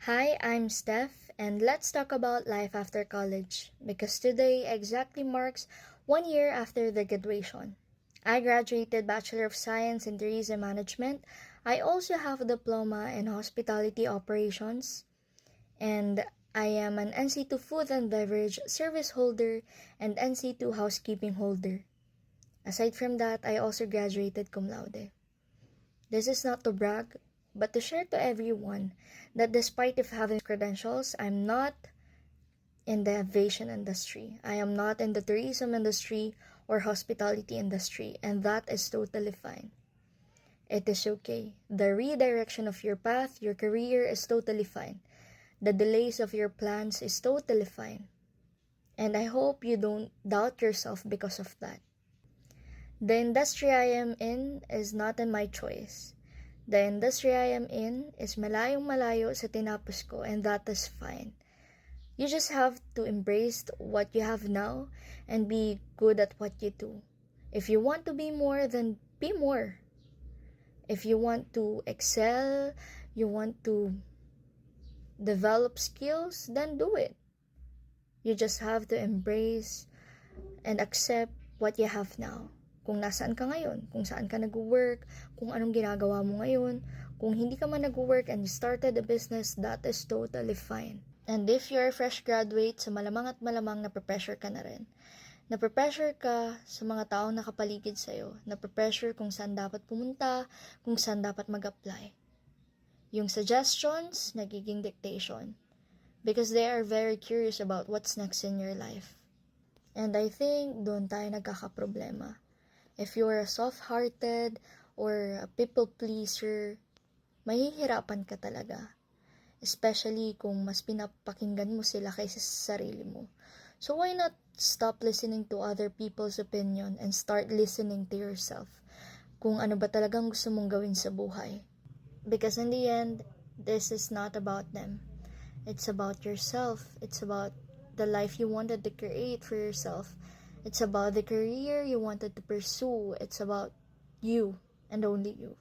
Hi, I'm Steph, and let's talk about life after college because today exactly marks 1 year after the graduation. I graduated Bachelor of Science in Tourism Management. I also have a diploma in Hospitality Operations, and I am an NC2 Food and Beverage Service Holder and NC2 Housekeeping Holder. Aside from that, I also graduated cum laude. This is not to brag, but to share to everyone that despite of having credentials, I'm not in the aviation industry. I am not in the tourism industry or hospitality industry, and that is totally fine. It is okay. The redirection of your path, your career is totally fine. The delays of your plans is totally fine. And I hope you don't doubt yourself because of that. The industry I am in is not in my choice. The industry I am in is malayong malayo sa tinapos ko, and that is fine. You just have to embrace what you have now and be good at what you do. If you want to be more, then be more. If you want to excel, you want to develop skills, then do it. You just have to embrace and accept what you have now. Kung nasaan ka ngayon, kung saan ka nag-work, kung anong ginagawa mo ngayon, kung hindi ka man nag-work and you started a business, that is totally fine. And if you're a fresh graduate, sa malamang at malamang nape-pressure ka na rin. Nape-pressure ka sa mga taong nakapaligid sa'yo. Nape-pressure kung saan dapat pumunta, kung saan dapat mag-apply. Yung suggestions, nagiging dictation. Because they are very curious about what's next in your life. And I think doon tayo nagkakaproblema. If you are a soft-hearted or a people pleaser, mahihirapan ka talaga. Especially kung mas pinapakinggan mo sila kaysa sa sarili mo. So why not stop listening to other people's opinion and start listening to yourself? Kung ano ba talagang gusto mong gawin sa buhay. Because in the end, this is not about them. It's about yourself. It's about the life you wanted to create for yourself. It's about the career you wanted to pursue. It's about you and only you.